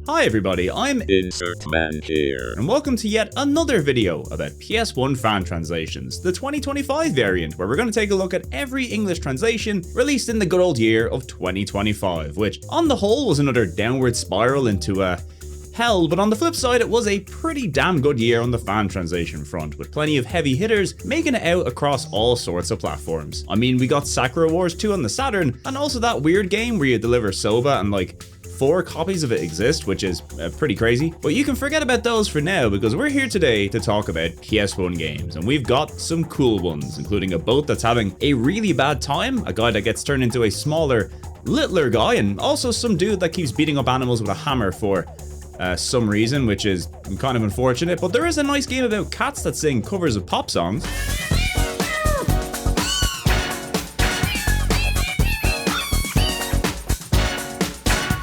Hi everybody, I'm Insertman here, and welcome to yet another video about PS1 fan translations, the 2025 variant, where we're going to take a look at every English translation released in the good old year of 2025, which on the whole was another downward spiral into hell, but on the flip side it was a pretty damn good year on the fan translation front, with plenty of heavy hitters making it out across all sorts of platforms. I mean, we got Sakura Wars 2 on the Saturn, and also that weird game where you deliver soba and like 4 copies of it exist, which is pretty crazy. But you can forget about those for now, because we're here today to talk about PS1 games, and we've got some cool ones, including a boat that's having a really bad time, a guy that gets turned into a smaller, littler guy, and also some dude that keeps beating up animals with a hammer for some reason, which is kind of unfortunate. But there is a nice game about cats that sing covers of pop songs.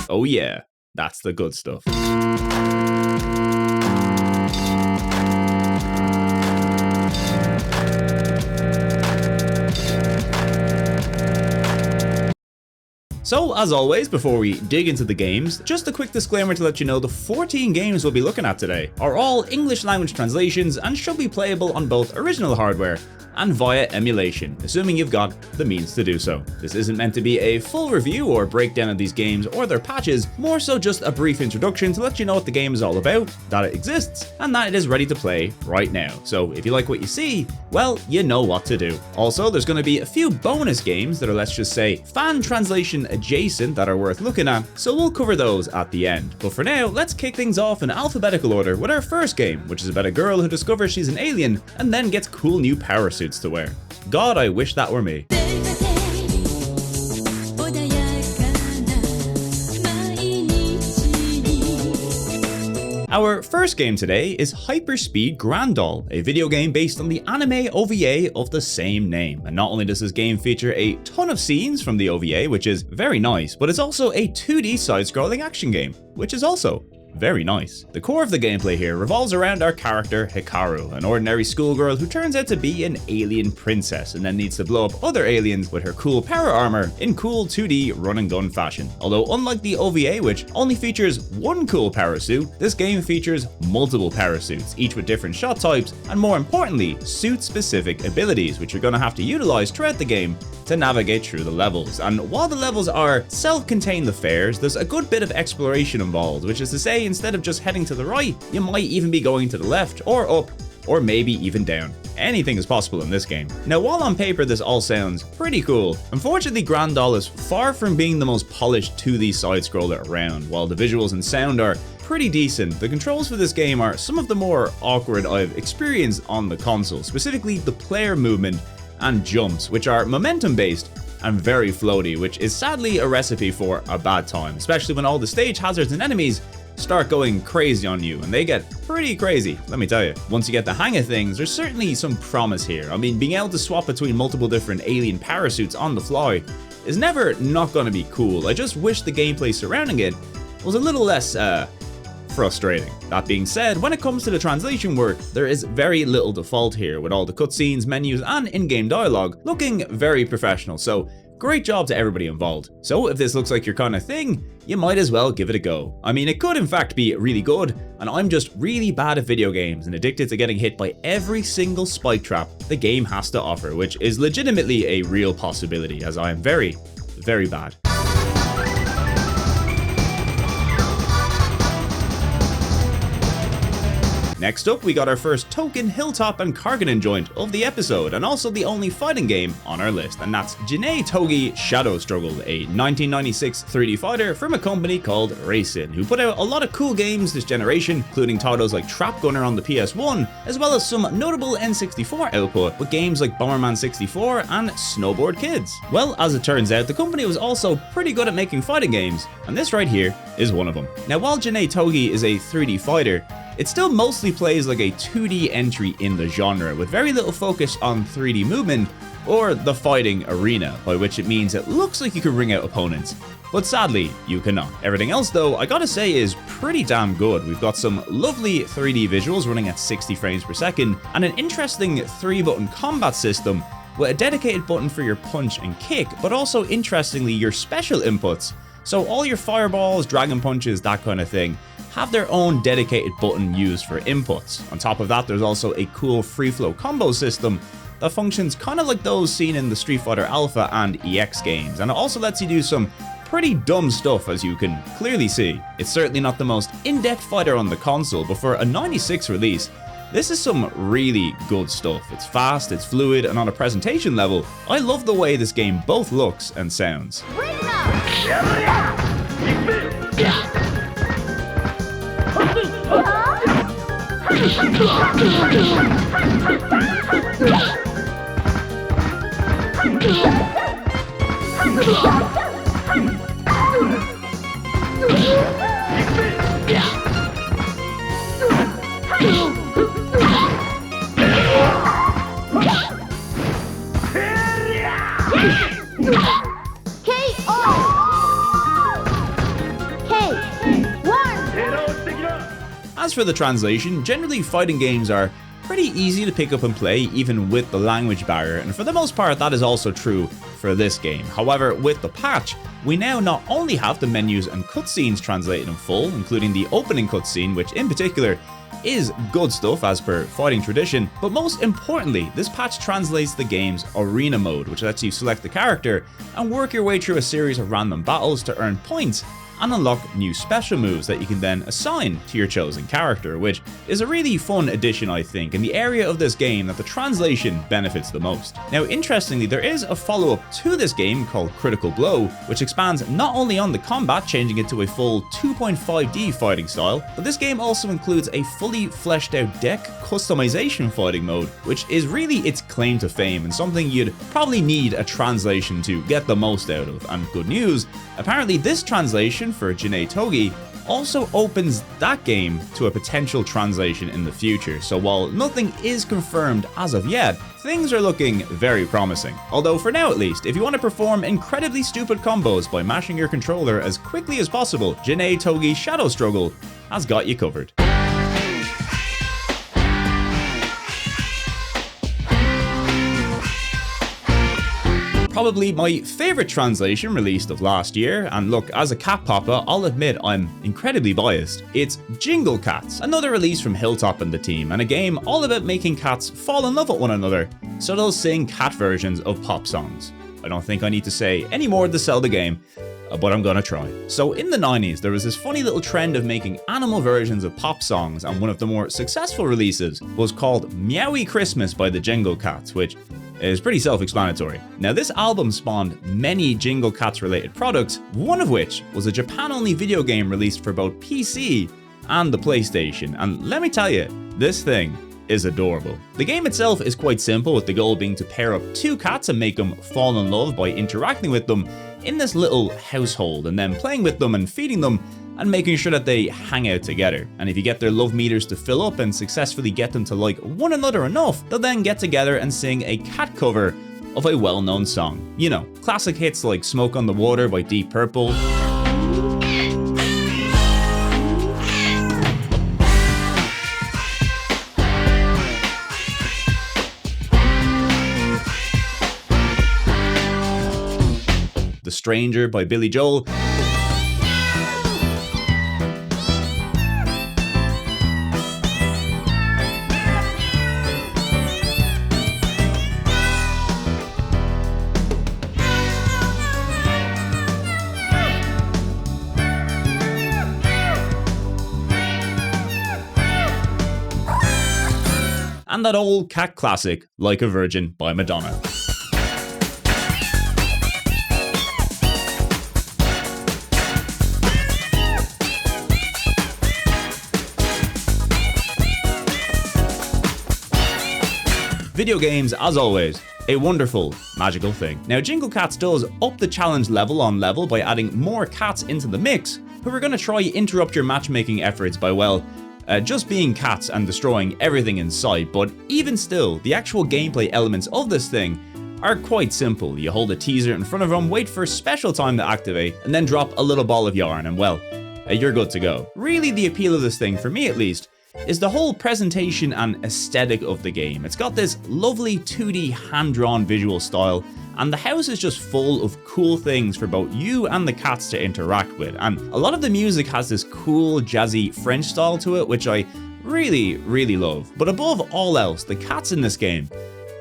Oh yeah, that's the good stuff. So, as always, before we dig into the games, just a quick disclaimer to let you know the 14 games we'll be looking at today are all English language translations and should be playable on both original hardware and via emulation, assuming you've got the means to do so. This isn't meant to be a full review or breakdown of these games or their patches, more so just a brief introduction to let you know what the game is all about, that it exists, and that it is ready to play right now. So if you like what you see, well, you know what to do. Also, there's going to be a few bonus games that are, let's just say, fan translation adjacent that are worth looking at, so we'll cover those at the end. But for now, let's kick things off in alphabetical order with our first game, which is about a girl who discovers she's an alien and then gets cool new power suits to wear. God, I wish that were me. Our first game today is Hyperspeed Grandol, a video game based on the anime OVA of the same name. And not only does this game feature a ton of scenes from the OVA, which is very nice, but it's also a 2D side-scrolling action game, which is also very nice. The core of the gameplay here revolves around our character Hikaru, an ordinary schoolgirl who turns out to be an alien princess and then needs to blow up other aliens with her cool power armor in cool 2D run and gun fashion. Although unlike the OVA, which only features one cool power suit, this game features multiple power suits, each with different shot types and, more importantly, suit specific abilities, which you're going to have to utilize throughout the game to navigate through the levels. And while the levels are self-contained affairs, there's a good bit of exploration involved, which is to say, instead of just heading to the right, you might even be going to the left or up, or maybe even down. Anything is possible in this game. Now, while on paper this all sounds pretty cool, unfortunately Grandol is far from being the most polished 2D side-scroller around. While the visuals and sound are pretty decent, the controls for this game are some of the more awkward I've experienced on the console, specifically the player movement and jumps, which are momentum based and very floaty, which is sadly a recipe for a bad time, especially when all the stage hazards and enemies start going crazy on you, and they get pretty crazy, let me tell you. Once you get the hang of things, there's certainly some promise here. I mean, being able to swap between multiple different alien parasuits on the fly is never not going to be cool. I just wish the gameplay surrounding it was a little less frustrating. That being said, when it comes to the translation work, there is very little default here, with all the cutscenes, menus, and in-game dialogue looking very professional, so great job to everybody involved. So if this looks like your kind of thing, you might as well give it a go. I mean, it could in fact be really good, and I'm just really bad at video games and addicted to getting hit by every single spike trap the game has to offer, which is legitimately a real possibility, as I am very, very bad. Next up, we got our first Token, Hilltop, and Karganen joint of the episode, and also the only fighting game on our list, and that's Genei Tougi Shadow Struggle, a 1996 3D fighter from a company called Racing, who put out a lot of cool games this generation, including titles like Trap Gunner on the PS1, as well as some notable N64 output with games like Bomberman 64 and Snowboard Kids. Well, as it turns out, the company was also pretty good at making fighting games, and this right here is one of them. Now, while Genei Tougi is a 3D fighter, it still mostly plays like a 2D entry in the genre, with very little focus on 3D movement or the fighting arena, by which it means it looks like you can ring out opponents, but sadly you cannot. Everything else though, I gotta say, is pretty damn good. We've got some lovely 3D visuals running at 60 frames per second, and an interesting 3-button combat system with a dedicated button for your punch and kick, but also interestingly your special inputs. So all your fireballs, dragon punches, that kind of thing, have their own dedicated button used for inputs. On top of that, there's also a cool free flow combo system that functions kind of like those seen in the Street Fighter Alpha and EX games, and it also lets you do some pretty dumb stuff, as you can clearly see. It's certainly not the most in-depth fighter on the console, but for a 96 release, this is some really good stuff. It's fast, it's fluid, and on a presentation level, I love the way this game both looks and sounds. As for the translation, generally fighting games are pretty easy to pick up and play even with the language barrier, and for the most part that is also true for this game. However, with the patch, we now not only have the menus and cutscenes translated in full, including the opening cutscene, which in particular is good stuff as per fighting tradition, but most importantly, this patch translates the game's arena mode, which lets you select the character and work your way through a series of random battles to earn points and unlock new special moves that you can then assign to your chosen character, which is a really fun addition, I think, in the area of this game that the translation benefits the most. Now, interestingly, there is a follow-up to this game called Critical Blow, which expands not only on the combat, changing it to a full 2.5D fighting style, but this game also includes a fully fleshed out deck customization fighting mode, which is really its claim to fame and something you'd probably need a translation to get the most out of. And good news, apparently this translation for Genei Tougi also opens that game to a potential translation in the future, so while nothing is confirmed as of yet, things are looking very promising. Although for now at least, if you want to perform incredibly stupid combos by mashing your controller as quickly as possible, Genei Tougi Shadow Struggle has got you covered. Probably my favourite translation released of last year, and look, as a cat papa, I'll admit I'm incredibly biased. It's Jingle Cats, another release from Hilltop and the team, and a game all about making cats fall in love with one another, so they'll sing cat versions of pop songs. I don't think I need to say any more to sell the game, but I'm gonna try. So in the 90s, there was this funny little trend of making animal versions of pop songs, and one of the more successful releases was called Meowie Christmas by the Jingle Cats, which is pretty self-explanatory. Now, this album spawned many Jingle Cats related products, one of which was a Japan-only video game released for both PC and the PlayStation, and let me tell you, this thing is adorable. The game itself is quite simple, with the goal being to pair up two cats and make them fall in love by interacting with them in this little household, and then playing with them and feeding them and making sure that they hang out together. And if you get their love meters to fill up and successfully get them to like one another enough, they'll then get together and sing a cat cover of a well-known song. You know, classic hits like Smoke on the Water by Deep Purple, The Stranger by Billy Joel, and that old cat classic, Like a Virgin by Madonna. Video games, as always, a wonderful, magical thing. Now, Jingle Cats does up the challenge level on level by adding more cats into the mix, who are going to try interrupt your matchmaking efforts by, well, just being cats and destroying everything in sight. But even still, the actual gameplay elements of this thing are quite simple. You hold a teaser in front of them, wait for a special time to activate, and then drop a little ball of yarn, and well, you're good to go. Really, the appeal of this thing, for me at least, is the whole presentation and aesthetic of the game. It's got this lovely 2D hand-drawn visual style, and the house is just full of cool things for both you and the cats to interact with. And a lot of the music has this cool, jazzy French style to it, which I really love. But above all else, the cats in this game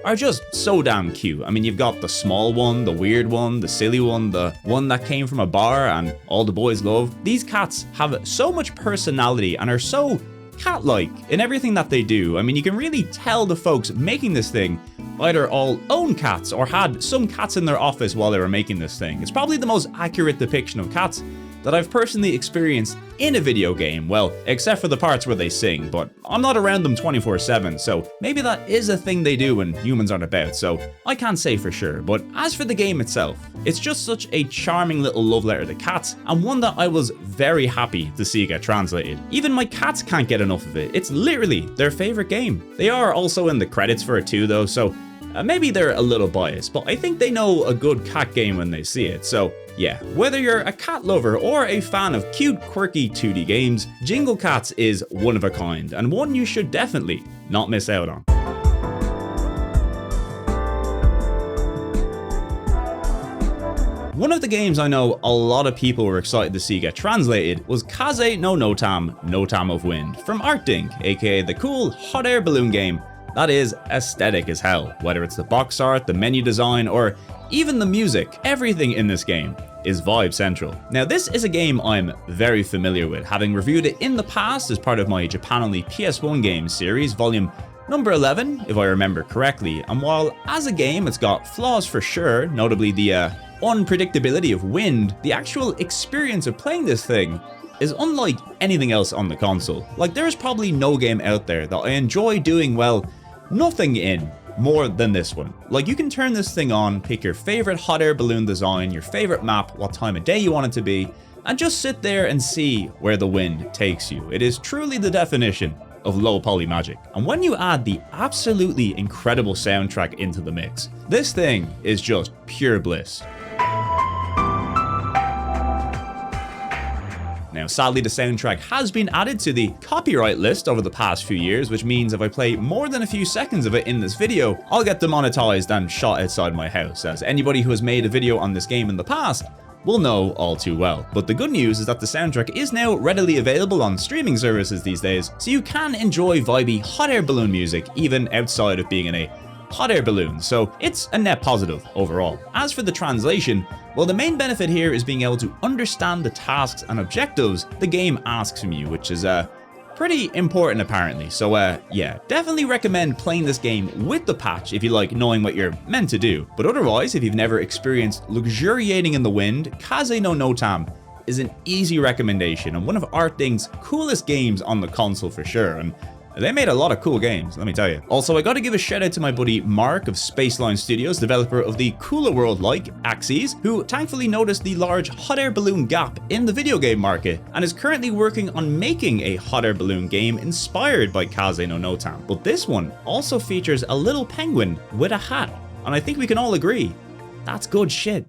are just so damn cute. I mean, you've got the small one, the weird one, the silly one, the one that came from a bar and all the boys love. These cats have so much personality and are so cat-like in everything that they do. I mean, you can really tell the folks making this thing either all own cats or had some cats in their office while they were making this thing. It's probably the most accurate depiction of cats that I've personally experienced in a video game, well, except for the parts where they sing, but I'm not around them 24/7, so maybe that is a thing they do when humans aren't about, so I can't say for sure. But as for the game itself, it's just such a charming little love letter to cats, and one that I was very happy to see get translated. Even my cats can't get enough of it. It's literally their favorite game. They are also in the credits for it too though, so maybe they're a little biased, but I think they know a good cat game when they see it, so yeah, whether you're a cat lover or a fan of cute, quirky 2D games, Jingle Cats is one of a kind, and one you should definitely not miss out on. One of the games I know a lot of people were excited to see get translated was Kaze No Notam, Notam of Wind, from Artding, aka the cool hot air balloon game that is aesthetic as hell. Whether it's the box art, the menu design, or even the music, everything in this game is vibe central. Now this is a game I'm very familiar with, having reviewed it in the past as part of my Japan-only PS1 games series, volume number 11, if I remember correctly, and while as a game it's got flaws for sure, notably the unpredictability of wind, the actual experience of playing this thing is unlike anything else on the console. Like, there is probably no game out there that I enjoy doing, well, nothing in more than this one. Like, you can turn this thing on, pick your favorite hot air balloon design, your favorite map, what time of day you want it to be, and just sit there and see where the wind takes you. It is truly the definition of low poly magic. And when you add the absolutely incredible soundtrack into the mix, this thing is just pure bliss. Now, sadly, the soundtrack has been added to the copyright list over the past few years, which means if I play more than a few seconds of it in this video, I'll get demonetized and shot outside my house, as anybody who has made a video on this game in the past will know all too well. But the good news is that the soundtrack is now readily available on streaming services these days, so you can enjoy vibey hot air balloon music even outside of being in a hot air balloon, so it's a net positive overall. As for the translation, well, the main benefit here is being able to understand the tasks and objectives the game asks from you, which is pretty important apparently. So yeah, definitely recommend playing this game with the patch if you like knowing what you're meant to do. But otherwise, if you've never experienced luxuriating in the wind, Kaze No Notam is an easy recommendation and one of Artding's coolest games on the console for sure. And they made a lot of cool games, let me tell you. Also, I gotta give a shout out to my buddy Mark of Spaceline Studios, developer of the cooler world-like Axes, who thankfully noticed the large hot air balloon gap in the video game market and is currently working on making a hot air balloon game inspired by Kaze No Notam. But this one also features a little penguin with a hat, and I think we can all agree, that's good shit.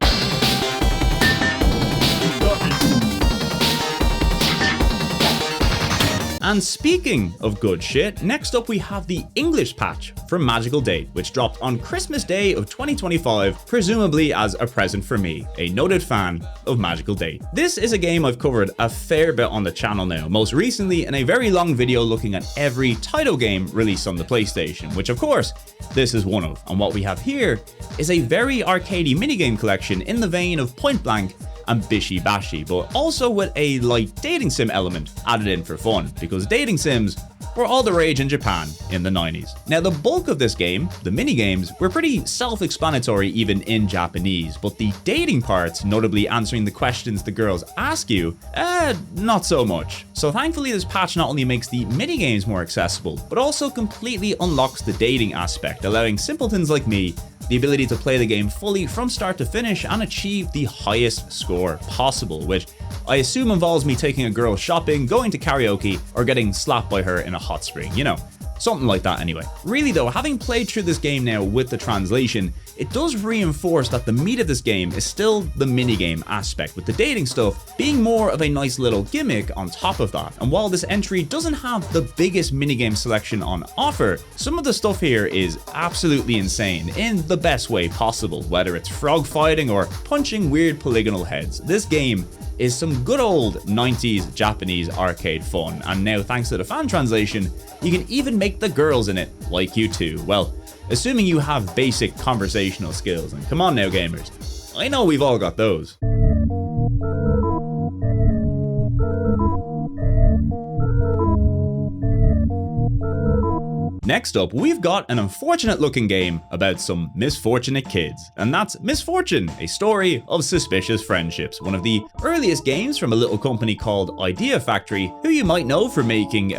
And speaking of good shit, next up we have the English patch from Magical Date, which dropped on Christmas Day of 2025, presumably as a present for me, a noted fan of Magical Date. This is a game I've covered a fair bit on the channel now, most recently in a very long video looking at every title game released on the PlayStation, which of course, this is one of. And what we have here is a very arcadey minigame collection in the vein of Point Blank and Bishi Bashi, but also with a light dating sim element added in for fun, because dating sims were all the rage in Japan in the 90s. Now, the bulk of this game, the minigames, were pretty self-explanatory even in Japanese, but the dating parts, notably answering the questions the girls ask you, not so much. So thankfully this patch not only makes the minigames more accessible, but also completely unlocks the dating aspect, allowing simpletons like me the ability to play the game fully from start to finish and achieve the highest score possible, which I assume involves me taking a girl shopping, going to karaoke, or getting slapped by her in a hot spring. You know, Something like that anyway. Really though, having played through this game now with the translation, it does reinforce that the meat of this game is still the minigame aspect, with the dating stuff being more of a nice little gimmick on top of that. And while this entry doesn't have the biggest minigame selection on offer, some of the stuff here is absolutely insane in the best way possible, whether it's frog fighting or punching weird polygonal heads. This game is some good old 90s Japanese arcade fun, and now thanks to the fan translation, you can even make the girls in it like you too. Well, assuming you have basic conversational skills, and come on now gamers, I know we've all got those. Next up, we've got an unfortunate looking game about some misfortunate kids, and that's Misfortune, a story of suspicious friendships, one of the earliest games from a little company called Idea Factory, who you might know for making,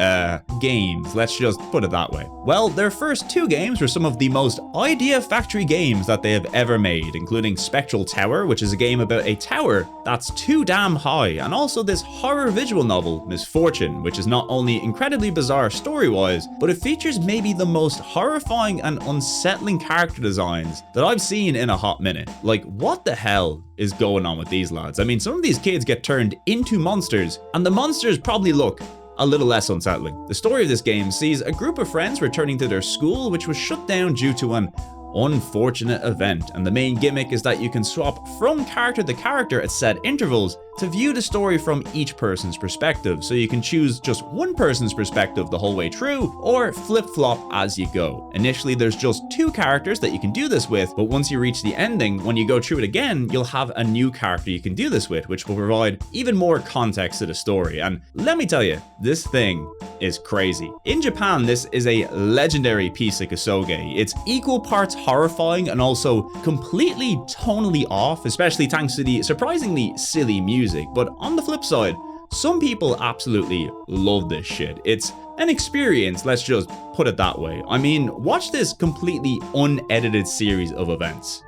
games, let's just put it that way. Well, their first two games were some of the most Idea Factory games that they have ever made, including Spectral Tower, which is a game about a tower that's too damn high, and also this horror visual novel, Misfortune, which is not only incredibly bizarre story-wise, but it features maybe the most horrifying and unsettling character designs that I've seen in a hot minute. Like, what the hell is going on with these lads? I mean, some of these kids get turned into monsters, and the monsters probably look a little less unsettling. The story of this game sees a group of friends returning to their school, which was shut down due to an unfortunate event, and the main gimmick is that you can swap from character to character at set intervals to view the story from each person's perspective, so you can choose just one person's perspective the whole way through, or flip-flop as you go. Initially there's just two characters that you can do this with, but once you reach the ending, when you go through it again, you'll have a new character you can do this with, which will provide even more context to the story. And let me tell you, this thing is crazy. In Japan, this is a legendary piece of Kousoku. It's equal parts horrifying and also completely tonally off, especially thanks to the surprisingly silly music. But on the flip side, some people absolutely love this shit. It's an experience, let's just put it that way. I mean, watch this completely unedited series of events.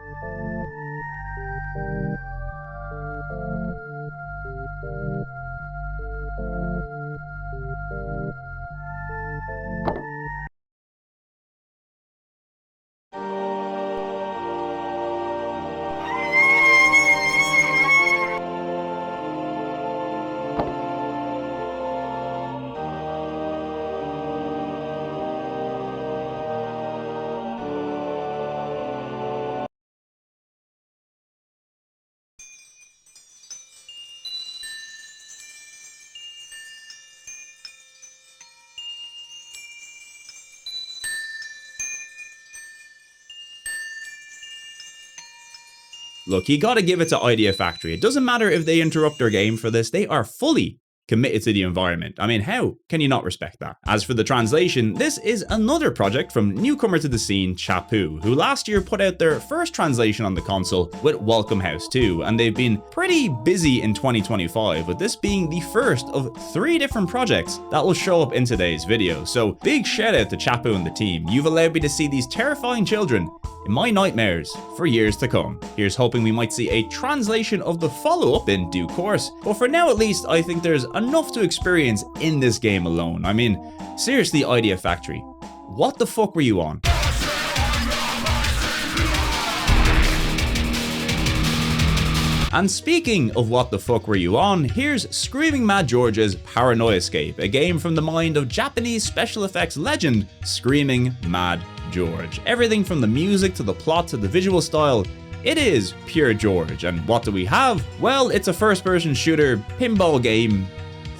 Look, you gotta give it to Idea Factory. It doesn't matter if they interrupt their game for this, they are fully committed to the environment. I mean, how can you not respect that? As for the translation, this is another project from newcomer to the scene, Chou, who last year put out their first translation on the console with Welcome House 2, and they've been pretty busy in 2025, with this being the first of 3 different projects that will show up in today's video. So big shout out to Chou and the team. You've allowed me to see these terrifying children in my nightmares for years to come. Here's hoping we might see a translation of the follow-up in due course, but for now at least, I think there's enough to experience in this game alone. I mean, seriously, Idea Factory, what the fuck were you on? And speaking of what the fuck were you on, here's Screaming Mad George's Paranoia Scape, a game from the mind of Japanese special effects legend Screaming Mad George. Everything from the music to the plot to the visual style, it is pure George. And what do we have? Well, it's a first-person shooter pinball game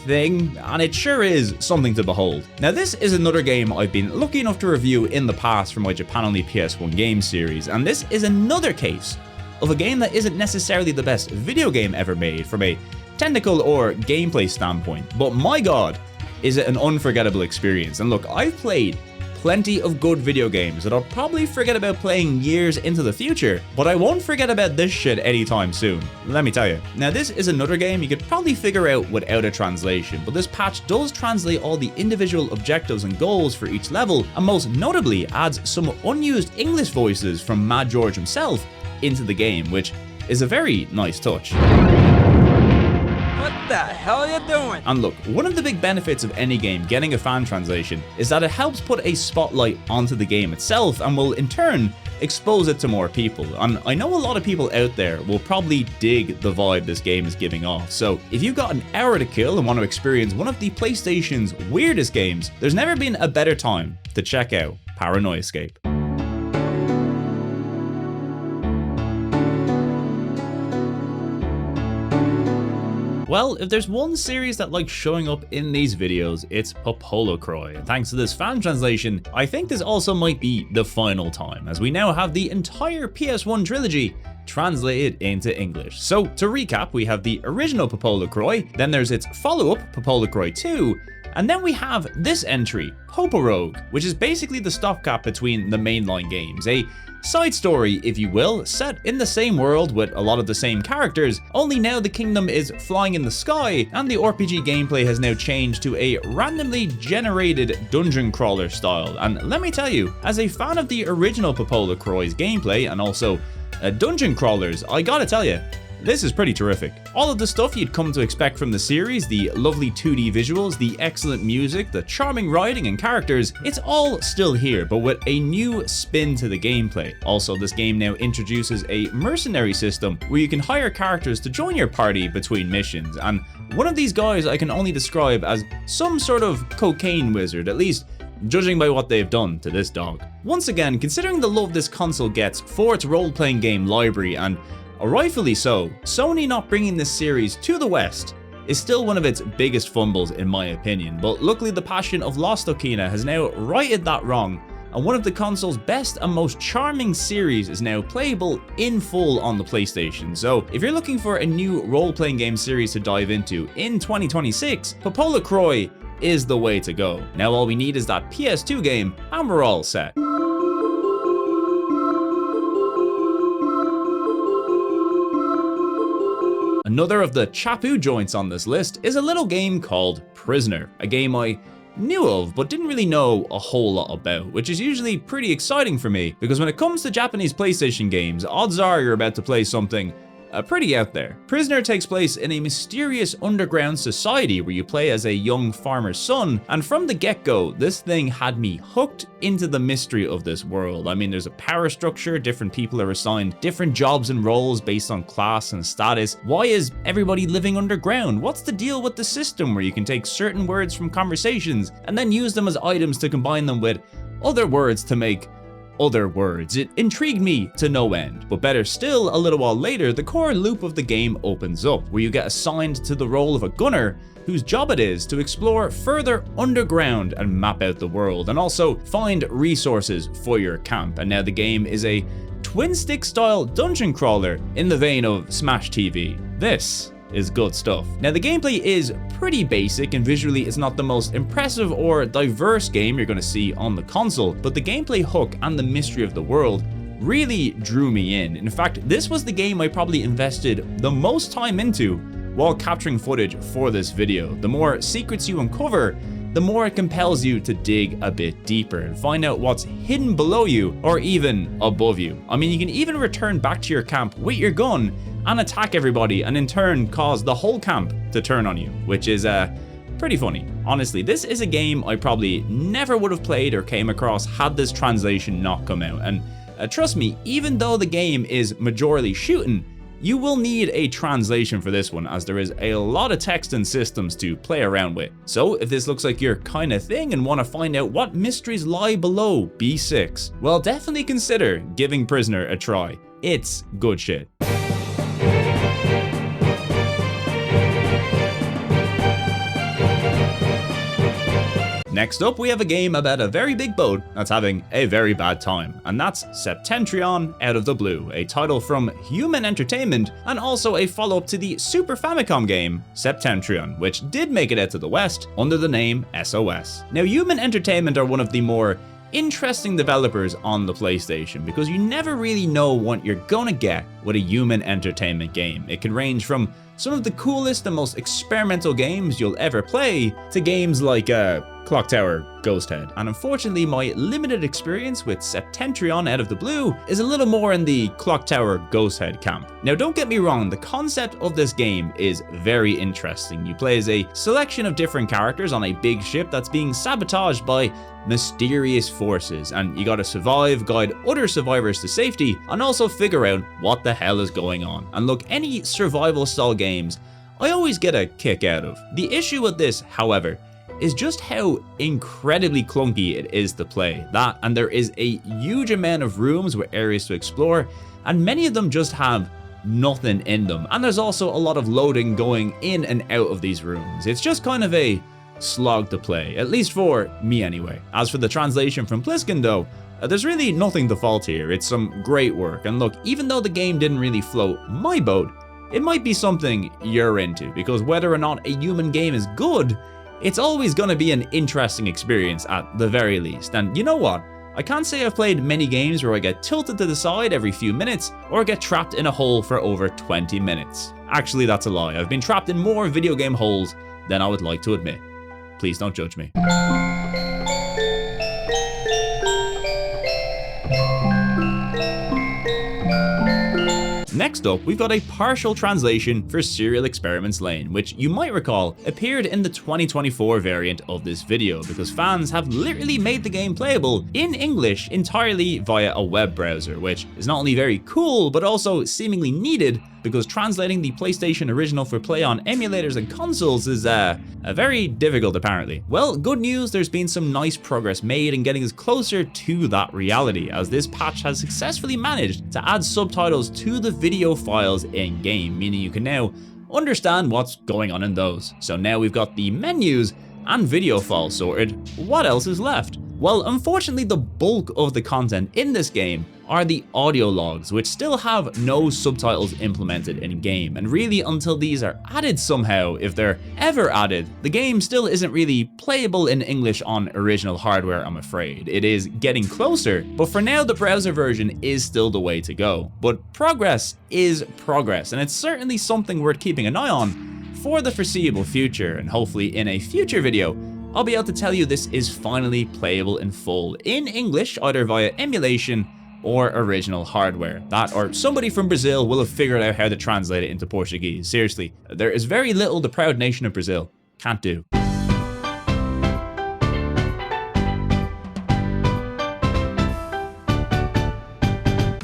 thing, and it sure is something to behold. Now, this is another game I've been lucky enough to review in the past for my Japan-only PS1 game series, and this is another case of a game that isn't necessarily the best video game ever made from a technical or gameplay standpoint, but my god, is it an unforgettable experience. And look, I've played plenty of good video games that I'll probably forget about playing years into the future, but I won't forget about this shit anytime soon, let me tell you. Now, this is another game you could probably figure out without a translation, but this patch does translate all the individual objectives and goals for each level, and most notably adds some unused English voices from Mad George himself into the game, which is a very nice touch. What the hell are you doing? And look, one of the big benefits of any game getting a fan translation is that it helps put a spotlight onto the game itself and will in turn expose it to more people. And I know a lot of people out there will probably dig the vibe this game is giving off. So if you've got an hour to kill and want to experience one of the PlayStation's weirdest games, there's never been a better time to check out Paranoia Scape. Well, if there's one series that likes showing up in these videos, it's PoPoRoGue. And thanks to this fan translation, I think this also might be the final time, as we now have the entire PS1 trilogy translated into English. So to recap, we have the original PoPoRoGue, then there's its follow-up, PoPoRoGue 2, and then we have this entry, PoPoRoGue, which is basically the stopgap between the mainline games, a side story, if you will, set in the same world with a lot of the same characters, only now the kingdom is flying in the sky and the RPG gameplay has now changed to a randomly generated dungeon crawler style. And let me tell you, as a fan of the original PoPoRoGue's gameplay and also dungeon crawlers, I gotta tell you, this is pretty terrific. All of the stuff you'd come to expect from the series, the lovely 2D visuals, the excellent music, the charming writing and characters, it's all still here, but with a new spin to the gameplay. Also, this game now introduces a mercenary system where you can hire characters to join your party between missions, and one of these guys I can only describe as some sort of cocaine wizard, at least judging by what they've done to this dog. Once again, considering the love this console gets for its role-playing game library, and rightfully so, Sony not bringing this series to the West is still one of its biggest fumbles in my opinion, but luckily the passion of Lost Okina has now righted that wrong, and one of the console's best and most charming series is now playable in full on the PlayStation. So if you're looking for a new role-playing game series to dive into in 2026, PoPoRoGue is the way to go. Now all we need is that PS2 game and we're all set. Another of the Chapu joints on this list is a little game called Prisoner, a game I knew of but didn't really know a whole lot about, which is usually pretty exciting for me because when it comes to Japanese PlayStation games, odds are you're about to play something pretty out there. Prisoner takes place in a mysterious underground society where you play as a young farmer's son, and from the get-go, this thing had me hooked into the mystery of this world. I mean, there's a power structure, different people are assigned different jobs and roles based on class and status. Why is everybody living underground? What's the deal with the system where you can take certain words from conversations and then use them as items to combine them with other words to make other words? It intrigued me to no end, but better still, a little while later, the core loop of the game opens up, where you get assigned to the role of a gunner whose job it is to explore further underground and map out the world, and also find resources for your camp. And now the game is a twin-stick style dungeon crawler in the vein of Smash TV. This is good stuff. Now the gameplay is pretty basic and visually it's not the most impressive or diverse game you're going to see on the console, but the gameplay hook and the mystery of the world really drew me in. In fact, this was the game I probably invested the most time into while capturing footage for this video. The more secrets you uncover, the more it compels you to dig a bit deeper and find out what's hidden below you or even above you. I mean, you can even return back to your camp with your gun and attack everybody and in turn cause the whole camp to turn on you, which is pretty funny. Honestly, this is a game I probably never would have played or came across had this translation not come out. And trust me, even though the game is majorly shooting, you will need a translation for this one, as there is a lot of text and systems to play around with. So if this looks like your kind of thing and want to find out what mysteries lie below B6, well, definitely consider giving Prisoner a try. It's good shit. Next up, we have a game about a very big boat that's having a very bad time, and that's Septentrion Out of the Blue, a title from Human Entertainment and also a follow-up to the Super Famicom game Septentrion, which did make it out to the West under the name SOS. Now, Human Entertainment are one of the more interesting developers on the PlayStation because you never really know what you're gonna get with a Human Entertainment game. It can range from some of the coolest and most experimental games you'll ever play to games like Clock Tower Ghost Head, and unfortunately my limited experience with Septentrion out of the blue is a little more in the Clock Tower Ghost Head camp. Now don't get me wrong, the concept of this game is very interesting. You play as a selection of different characters on a big ship that's being sabotaged by mysterious forces, and you gotta survive, guide other survivors to safety, and also figure out what the hell is going on. And look, any survival style games I always get a kick out of. The issue with this, however, is just how incredibly clunky it is to play. That, and there is a huge amount of rooms with areas to explore, and many of them just have nothing in them. And there's also a lot of loading going in and out of these rooms. It's just kind of a slog to play, at least for me anyway. As for the translation from Pliskin though, there's really nothing to fault here. It's some great work, and look, even though the game didn't really float my boat, it might be something you're into, because whether or not a human game is good, it's always going to be an interesting experience at the very least. And you know what? I can't say I've played many games where I get tilted to the side every few minutes or get trapped in a hole for over 20 minutes. Actually, that's a lie. I've been trapped in more video game holes than I would like to admit. Please don't judge me. Next up, we've got a partial translation for Serial Experiments Lain, which you might recall appeared in the 2024 variant of this video, because fans have literally made the game playable in English entirely via a web browser, which is not only very cool, but also seemingly needed, because translating the PlayStation original for play on emulators and consoles is very difficult apparently. Well, good news, there's been some nice progress made in getting us closer to that reality, as this patch has successfully managed to add subtitles to the video files in game, meaning you can now understand what's going on in those. So now we've got the menus and video files sorted. What else is left? Well, unfortunately, the bulk of the content in this game are the audio logs, which still have no subtitles implemented in game, and really until these are added somehow, if they're ever added, the game still isn't really playable in English on original hardware, I'm afraid. It is getting closer, but for now the browser version is still the way to go. But progress is progress, and it's certainly something worth keeping an eye on for the foreseeable future, and hopefully in a future video I'll be able to tell you this is finally playable in full in English, either via emulation or original hardware. That, or somebody from Brazil will have figured out how to translate it into Portuguese. Seriously, there is very little the proud nation of Brazil can't do.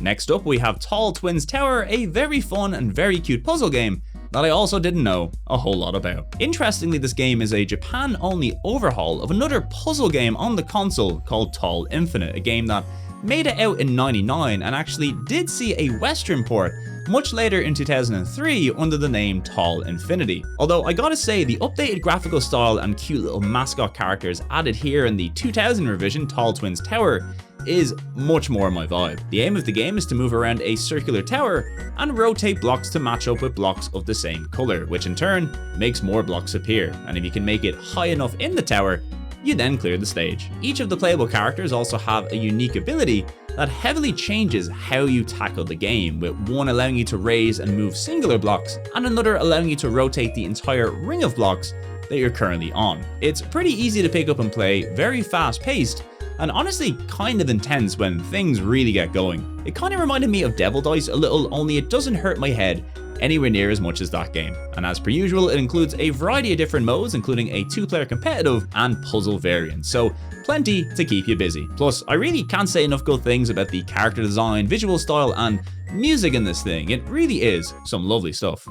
Next up, we have Tall Twins Tower, a very fun and very cute puzzle game that I also didn't know a whole lot about. Interestingly, this game is a Japan-only overhaul of another puzzle game on the console called Tall Infinite, a game that made it out in '99 and actually did see a Western port much later in 2003 under the name Tall Infinity. Although I gotta say, the updated graphical style and cute little mascot characters added here in the 2000 revision, Tall Twins Tower, is much more my vibe. The aim of the game is to move around a circular tower and rotate blocks to match up with blocks of the same color, which in turn makes more blocks appear. And if you can make it high enough in the tower, you then clear the stage. Each of the playable characters also have a unique ability that heavily changes how you tackle the game, with one allowing you to raise and move singular blocks, and another allowing you to rotate the entire ring of blocks that you're currently on. It's pretty easy to pick up and play, very fast paced, and honestly kind of intense when things really get going. It kind of reminded me of Devil Dice a little, only it doesn't hurt my head anywhere near as much as that game. And as per usual, it includes a variety of different modes, including a 2-player competitive and puzzle variant, so plenty to keep you busy. Plus, I really can't say enough good things about the character design, visual style, and music in this thing. It really is some lovely stuff.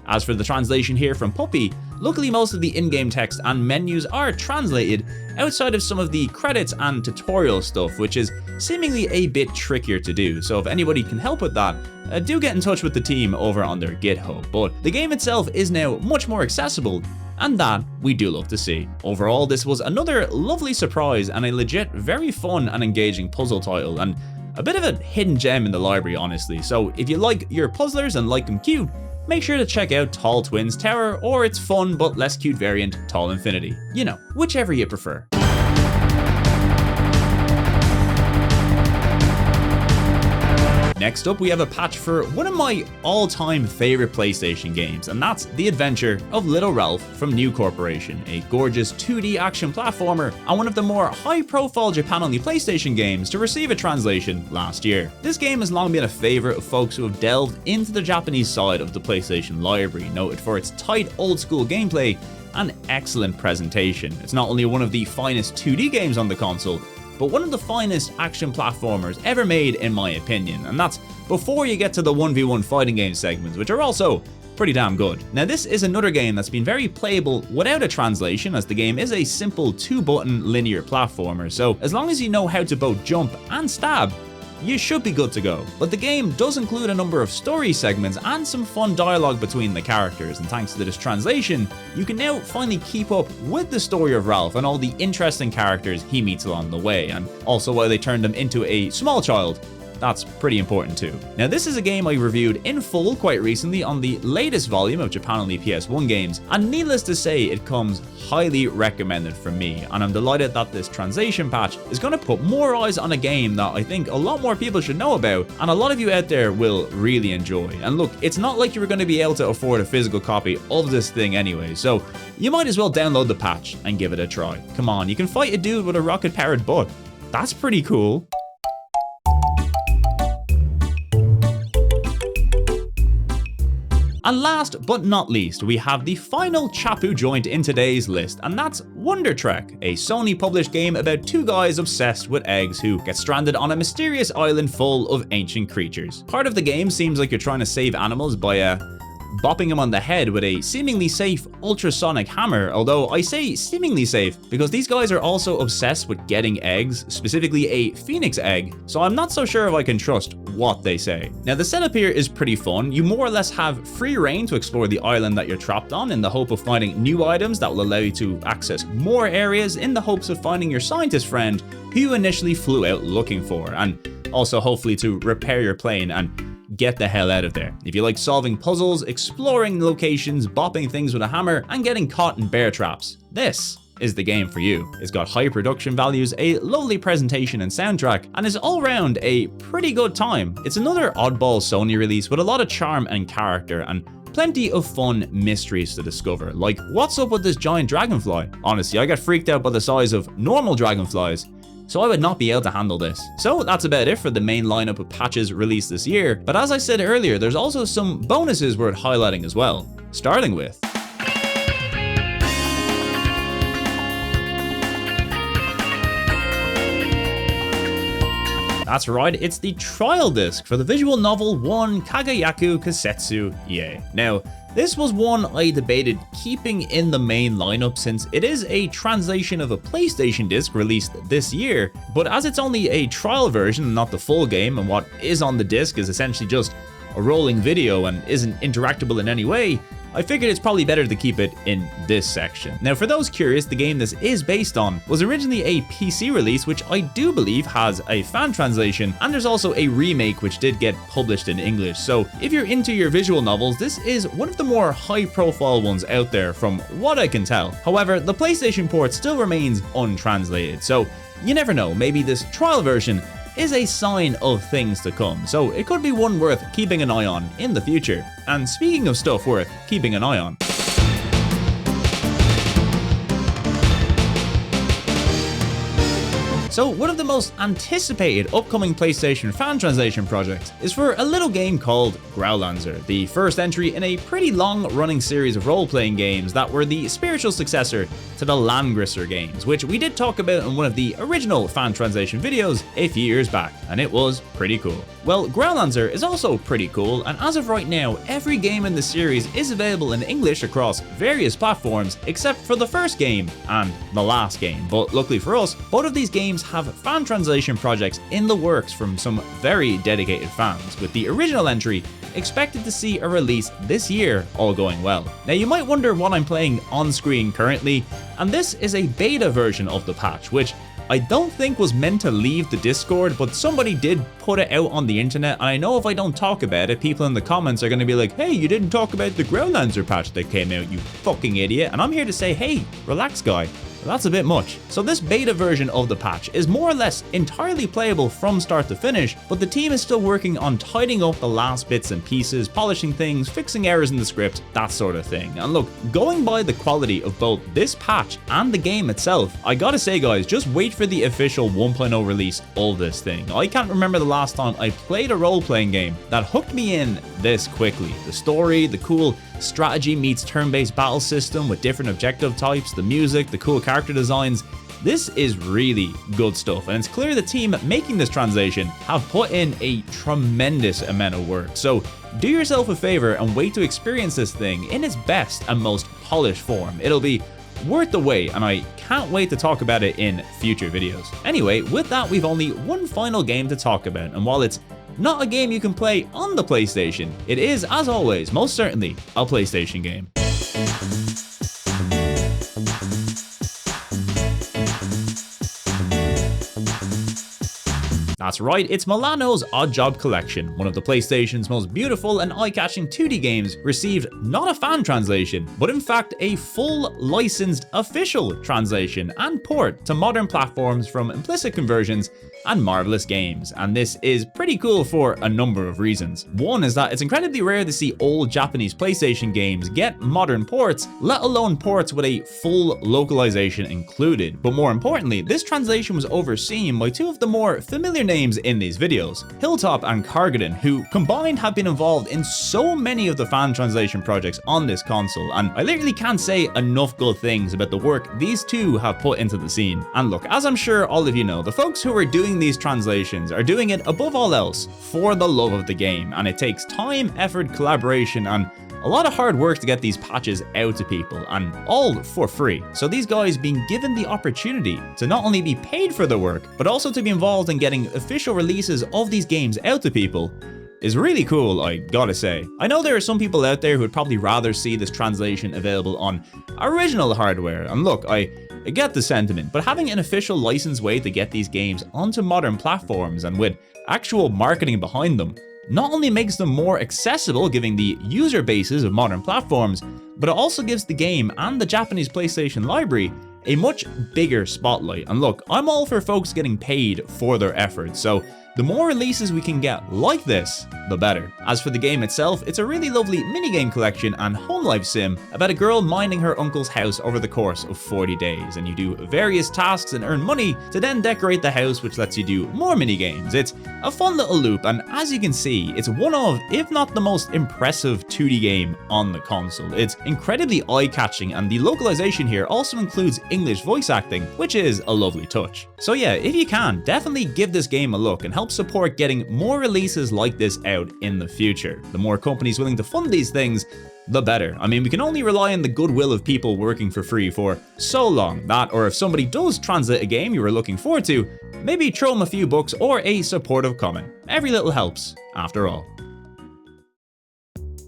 As for the translation here from Puppy, luckily most of the in-game text and menus are translated outside of some of the credits and tutorial stuff, which is seemingly a bit trickier to do, so if anybody can help with that, do get in touch with the team over on their GitHub. But the game itself is now much more accessible, and that we do love to see. Overall, this was another lovely surprise and a legit very fun and engaging puzzle title, and a bit of a hidden gem in the library honestly, so if you like your puzzlers and like them cute, make sure to check out Tall Twins Tower or its fun but less cute variant, Tall Infinity. You know, whichever you prefer. Next up, we have a patch for one of my all-time favorite PlayStation games, and that's The Adventure of Little Ralph from New Corporation, a gorgeous 2D action platformer and one of the more high-profile Japan-only PlayStation games to receive a translation last year. This game has long been a favorite of folks who have delved into the Japanese side of the PlayStation library, noted for its tight old-school gameplay and excellent presentation. It's not only one of the finest 2D games on the console, but one of the finest action platformers ever made in my opinion, and that's before you get to the 1v1 fighting game segments, which are also pretty damn good. Now this is another game that's been very playable without a translation, as the game is a simple 2-button linear platformer, so as long as you know how to both jump and stab, you should be good to go. But the game does include a number of story segments and some fun dialogue between the characters, and thanks to this translation, you can now finally keep up with the story of Ralph and all the interesting characters he meets along the way, and also why they turned him into a small child. That's pretty important too. Now this is a game I reviewed in full quite recently on the latest volume of Japan-only PS1 games, and needless to say it comes highly recommended from me, and I'm delighted that this translation patch is going to put more eyes on a game that I think a lot more people should know about, and a lot of you out there will really enjoy. And look, it's not like you're going to be able to afford a physical copy of this thing anyway, so you might as well download the patch and give it a try. Come on, you can fight a dude with a rocket-powered butt. That's pretty cool. And last but not least, we have the final Chappu joint in today's list, and that's Wonder Trek, a Sony published game about two guys obsessed with eggs who get stranded on a mysterious island full of ancient creatures. Part of the game seems like you're trying to save animals by bopping him on the head with a seemingly safe ultrasonic hammer, although I say seemingly safe because these guys are also obsessed with getting eggs, specifically a phoenix egg, so I'm not so sure if I can trust what they say. Now the setup here is pretty fun. You more or less have free reign to explore the island that you're trapped on in the hope of finding new items that will allow you to access more areas in the hopes of finding your scientist friend who you initially flew out looking for, and also hopefully to repair your plane and get the hell out of there. If you like solving puzzles, exploring locations, bopping things with a hammer, and getting caught in bear traps, this is the game for you. It's got high production values, a lovely presentation and soundtrack, and is all round a pretty good time. It's another oddball Sony release with a lot of charm and character, and plenty of fun mysteries to discover, like what's up with this giant dragonfly? Honestly, I get freaked out by the size of normal dragonflies, so I would not be able to handle this. So that's about it for the main lineup of patches released this year, but as I said earlier, there's also some bonuses worth highlighting as well, starting with that's right, it's the trial disc for the visual novel 1 Kagayaku Kisetsu Ie. Now, this was one I debated keeping in the main lineup since it is a translation of a PlayStation disc released this year, but as it's only a trial version and not the full game, and what is on the disc is essentially just a rolling video and isn't interactable in any way, I figured it's probably better to keep it in this section. Now for those curious, the game this is based on was originally a PC release, which I do believe has a fan translation, and there's also a remake which did get published in English. So if you're into your visual novels, this is one of the more high profile ones out there from what I can tell. However, the PlayStation port still remains untranslated, so you never know, maybe this trial version is a sign of things to come, so it could be one worth keeping an eye on in the future. And speaking of stuff worth keeping an eye on, so one of the most anticipated upcoming PlayStation fan translation projects is for a little game called Growlanser, the first entry in a pretty long-running series of role-playing games that were the spiritual successor to the Landgrisser games, which we did talk about in one of the original fan translation videos a few years back, and it was pretty cool. Well, Growlanser is also pretty cool, and as of right now, every game in the series is available in English across various platforms, except for the first game and the last game. But luckily for us, both of these games have fan translation projects in the works from some very dedicated fans, with the original entry expected to see a release this year, all going well. Now you might wonder what I'm playing on screen currently, and this is a beta version of the patch, which I don't think was meant to leave the Discord, but somebody did put it out on the internet, and I know if I don't talk about it, people in the comments are going to be like, hey, you didn't talk about the Growlanser patch that came out, you fucking idiot. And I'm here to say, hey, relax, guy. That's a bit much. So this beta version of the patch is more or less entirely playable from start to finish, but the team is still working on tidying up the last bits and pieces, polishing things, fixing errors in the script, that sort of thing. And look, going by the quality of both this patch and the game itself, I gotta say guys, just wait for the official 1.0 release of this thing. I can't remember the last time I played a role-playing game that hooked me in this quickly. The story, the cool strategy meets turn-based battle system with different objective types, the music, the cool character designs. This is really good stuff, and it's clear the team making this translation have put in a tremendous amount of work. So do yourself a favor and wait to experience this thing in its best and most polished form. It'll be worth the wait, and I can't wait to talk about it in future videos. Anyway, with that, we've only one final game to talk about, and while it's not a game you can play on the PlayStation, it is, as always, most certainly a PlayStation game. That's right, it's Milano's Odd Job Collection, one of the PlayStation's most beautiful and eye-catching 2D games, received not a fan translation, but in fact a full licensed official translation and port to modern platforms from implicit conversions and Marvelous Games, and this is pretty cool for a number of reasons. One is that it's incredibly rare to see old Japanese PlayStation games get modern ports, let alone ports with a full localization included. But more importantly, this translation was overseen by two of the more familiar names in these videos, Hilltop and Kargadin, who combined have been involved in so many of the fan translation projects on this console, and I literally can't say enough good things about the work these two have put into the scene. And look, as I'm sure all of you know, the folks who are doing these translations are doing it above all else for the love of the game, and it takes time, effort, collaboration, and a lot of hard work to get these patches out to people, and all for free. So these guys being given the opportunity to not only be paid for their work, but also to be involved in getting official releases of these games out to people is really cool, I gotta say. I know there are some people out there who would probably rather see this translation available on original hardware, and look, I get the sentiment, but having an official licensed way to get these games onto modern platforms and with actual marketing behind them not only makes them more accessible, giving the user bases of modern platforms, but it also gives the game and the Japanese PlayStation library a much bigger spotlight. And look, I'm all for folks getting paid for their efforts, so the more releases we can get like this, the better. As for the game itself, it's a really lovely minigame collection and home life sim about a girl minding her uncle's house over the course of 40 days, and you do various tasks and earn money to then decorate the house, which lets you do more minigames. It's a fun little loop, and as you can see, it's one of, if not the most impressive 2D game on the console. It's incredibly eye-catching, and the localization here also includes English voice acting, which is a lovely touch. So yeah, if you can, definitely give this game a look and help support getting more releases like this out in the future. The more companies willing to fund these things, the better. I mean, we can only rely on the goodwill of people working for free for so long that, or if somebody does translate a game you were looking forward to, maybe throw them a few bucks or a supportive comment. Every little helps, after all.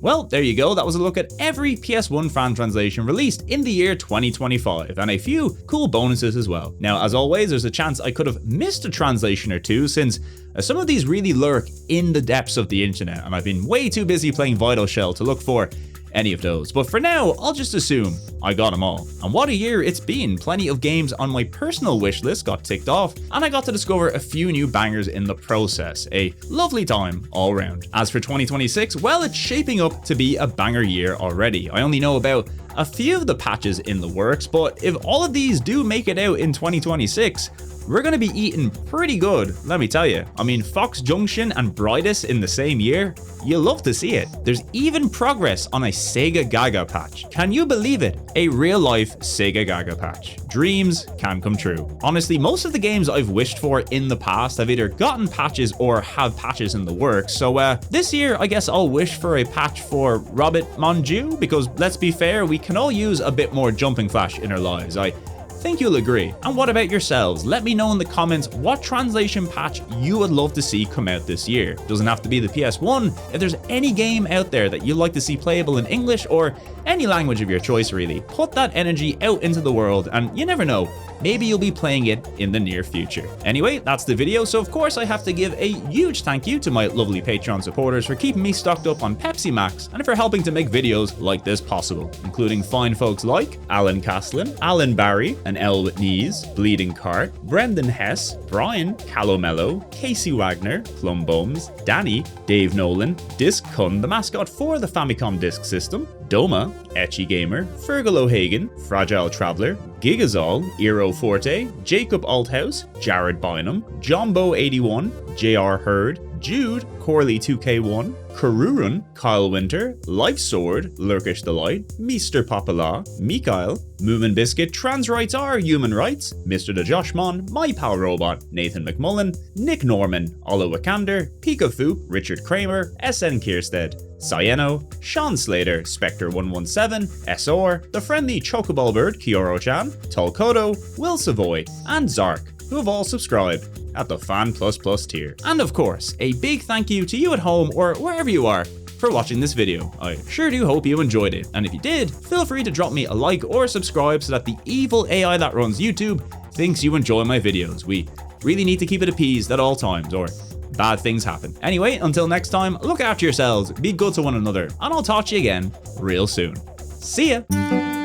Well, there you go, that was a look at every PS1 fan translation released in the year 2025, and a few cool bonuses as well. Now, as always, there's a chance I could have missed a translation or two, since some of these really lurk in the depths of the internet, and I've been way too busy playing Vital Shell to look for any of those. But for now, I'll just assume I got them all. And what a year it's been. Plenty of games on my personal wish list got ticked off, and I got to discover a few new bangers in the process. A lovely time all round. As for 2026, well, it's shaping up to be a banger year already. I only know about a few of the patches in the works, but if all of these do make it out in 2026, we're gonna be eating pretty good, let me tell you. I mean, Fox Junction and Brightest in the same year, you'll love to see it. There's even progress on a Sega Gaga patch. Can you believe it? A real-life Sega Gaga patch. Dreams can come true. Honestly, most of the games I've wished for in the past have either gotten patches or have patches in the works, so this year I guess I'll wish for a patch for Robert Monju, because let's be fair, we can all use a bit more jumping flash in our lives. I think you'll agree. And what about yourselves? Let me know in the comments what translation patch you would love to see come out this year. Doesn't have to be the PS1. If there's any game out there that you'd like to see playable in English or any language of your choice really, put that energy out into the world and you never know, maybe you'll be playing it in the near future. Anyway, that's the video, so of course I have to give a huge thank you to my lovely Patreon supporters for keeping me stocked up on Pepsi Max and for helping to make videos like this possible, including fine folks like Alan Caslin, Alan Barry, An L with Knees, Bleeding Cart, Brendan Hess, Brian, Calomello, Casey Wagner, Plum Bums, Danny, Dave Nolan, Disc Kun, the mascot for the Famicom Disk System, Doma, Etchy Gamer, Fergal O'Hagan, Fragile Traveller, Gigazol, Eero Forte, Jacob Althouse, Jared Bynum, Jombo81, JR Hurd, Jude, Corley2K1, Karurun, Kyle Winter, Life Sword, Lurkish Delight, Mr. Papala, Mikael, Moomin Biscuit, Trans Rights Are Human Rights, Mr. the Joshmon, My Pal Robot, Nathan McMullen, Nick Norman, Ola Wakander, Pikafu, Richard Kramer, SN Kierstead, Cyeno, Sean Slater, Spectre117, SR, The Friendly Chocoball Bird, Kioro-chan, Tolkoto, Will Savoy, and Zark, who have all subscribed at the Fan++ tier. And of course, a big thank you to you at home or wherever you are for watching this video. I sure do hope you enjoyed it, and if you did, feel free to drop me a like or subscribe so that the evil AI that runs YouTube thinks you enjoy my videos. We really need to keep it appeased at all times, or bad things happen. Anyway, until next time, look after yourselves, be good to one another, and I'll talk to you again real soon. See ya!